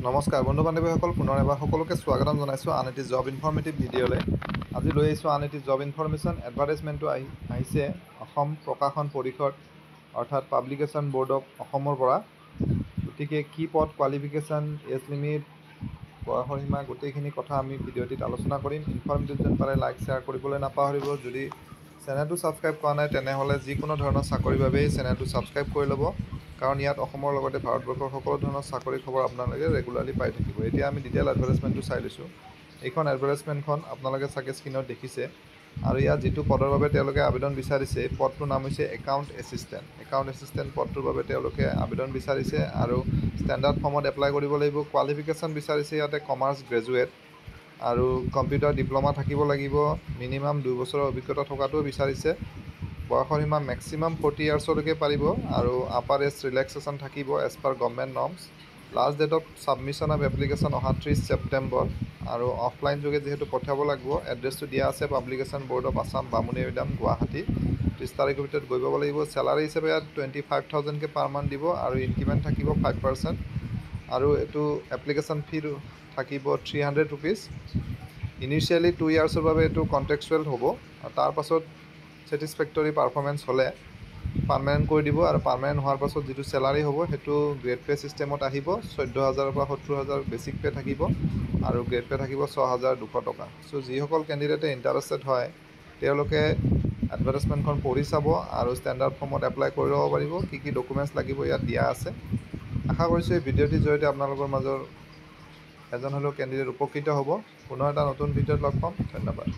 নমস্কাৰ বন্ধু বান্ধৱীসকল, পুনৰ এবাৰ সকলোকে স্বাগতম জনাইছোঁ আন এটি জব ইনফৰ্মেটিভ ভিডিঅ'লৈ। আজি লৈ আহিছোঁ আন এটি জব ইনফৰ্মেশ্যন। এডভাৰটাইজমেণ্টটো আহিছে অসম প্ৰকাশন পৰিষদ অৰ্থাৎ পাব্লিকেশ্যন ব'ৰ্ড অফ অসমৰ পৰা। গতিকে কি পদ, কোৱালিফিকেশ্যন, এজ লিমিট, বয়সৰ সীমা, গোটেইখিনি কথা আমি ভিডিঅ'টিত আলোচনা কৰিম। ইনফৰ্মেটিভ যেন পাৰে লাইক শ্বেয়াৰ কৰিবলৈ নাপাহৰিব। যদি চেনেলটো ছাবস্ক্ৰাইব কৰা নাই তেনেহ'লে যিকোনো ধৰণৰ চাকৰিৰ বাবেই চেনেলটো ছাবস্ক্ৰাইব কৰি ল'ব, কাৰণ ইয়াত অসমৰ লগতে ভাৰতবৰ্ষৰ সকলো ধৰণৰ চাকৰি খবৰ আপোনালোকে ৰেগুলাৰলি পাই থাকিব। এতিয়া আমি ডিটেইল এডভাৰটাইজমেণ্টটো চাই লৈছোঁ। এইখন এডভাৰটাইজমেণ্টখন আপোনালোকে চাগে স্ক্ৰীনত দেখিছে, আৰু ইয়াত যিটো পদৰ বাবে তেওঁলোকে আবেদন বিচাৰিছে, পদটোৰ নাম হৈছে একাউণ্ট এছিষ্টেণ্ট। একাউণ্ট এছিষ্টেণ্ট পদটোৰ বাবে তেওঁলোকে আবেদন বিচাৰিছে আৰু ষ্টেণ্ডাৰ্ড ফৰ্মত এপ্লাই কৰিব লাগিব। কোৱালিফিকেশ্যন বিচাৰিছে ইয়াতে কমাৰ্চ গ্ৰেজুৱেট আৰু কম্পিউটাৰ ডিপ্ল'মা থাকিব লাগিব। মিনিমাম 2 বছৰৰ অভিজ্ঞতা থকাটোও বিচাৰিছে। বয়সৰ সীমা মেক্সিমাম 40 ইয়াৰ্ছলৈকে পাৰিব আৰু আপাৰ এজ ৰিলেক্সেশ্যন থাকিব as per government norms. Last date of submission of application অহা 30 ছেপ্টেম্বৰ, আৰু অফলাইন যোগে যিহেতু পঠিয়াব লাগিব। এড্ৰেছটো দিয়া আছে পাব্লিকেশ্যন ব'ৰ্ড অফ আছাম, বামুণী মৈদাম, গুৱাহাটী। 30 তাৰিখৰ ভিতৰত গৈ পাব লাগিব। চেলাৰী হিচাপে ইয়াত 25,000কৈ পাৰ মান্থ দিব আৰু ইনক্ৰিমেণ্ট থাকিব 5%। আৰু এইটো এপ্লিকেশ্যন ফি থাকিব 300 ৰুপিজ। ইনিচিয়েলি 2 ইয়াৰ্ছৰ বাবে এইটো কণ্ট্ৰেকচুৱেল হ'ব, আৰু তাৰ পাছত ছেটিছফেক্টৰী পাৰফৰ্মেঞ্চ হ'লে পাৰ্মানেণ্ট কৰি দিব। আৰু পাৰ্মানেণ্ট হোৱাৰ পাছত যিটো চেলাৰী হ'ব সেইটো গ্ৰেড পে' ছিষ্টেমত আহিব। 14,000 পৰা 70,000 বেছিক পে' থাকিব আৰু গ্ৰেড পে' থাকিব 6,200 টকা। চ' যিসকল কেণ্ডিডেটে ইণ্টাৰেষ্টেড হয় তেওঁলোকে এডভাৰটাইজমেণ্টখন পঢ়ি চাব আৰু ষ্টেণ্ডাৰ্ড ফৰ্মত এপ্লাই কৰি ল'ব পাৰিব। কি কি ডকুমেণ্টছ লাগিব ইয়াত দিয়া আছে। আশা কৰিছোঁ এই ভিডিঅ'টিৰ জৰিয়তে আপোনালোকৰ মাজৰ এজন হ'লেও কেণ্ডিডেট উপকৃত হ'ব। পুনৰ এটা নতুন ভিডিঅ'ত লগ পাম। ধন্যবাদ।